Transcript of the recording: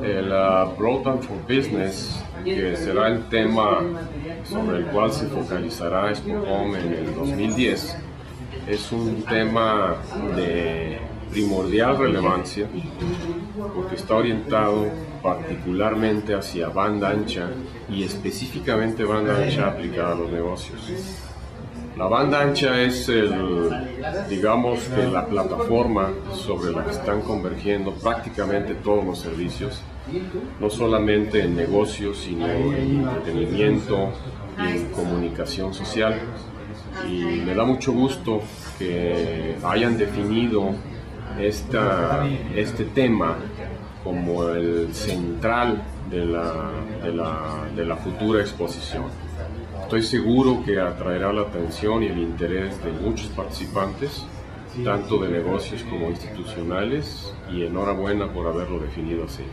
El Broadband for Business, que será el tema sobre el cual se focalizará Expo Home en el 2010, es un tema de primordial relevancia porque está orientado particularmente hacia banda ancha y específicamente banda ancha aplicada a los negocios. La banda ancha es digamos que la plataforma sobre la que están convergiendo prácticamente todos los servicios, no solamente en negocios, sino en entretenimiento y en comunicación social. Y me da mucho gusto que hayan definido este tema como el central de la futura exposición. Estoy seguro que atraerá la atención y el interés de muchos participantes, tanto de negocios como institucionales, y enhorabuena por haberlo definido así.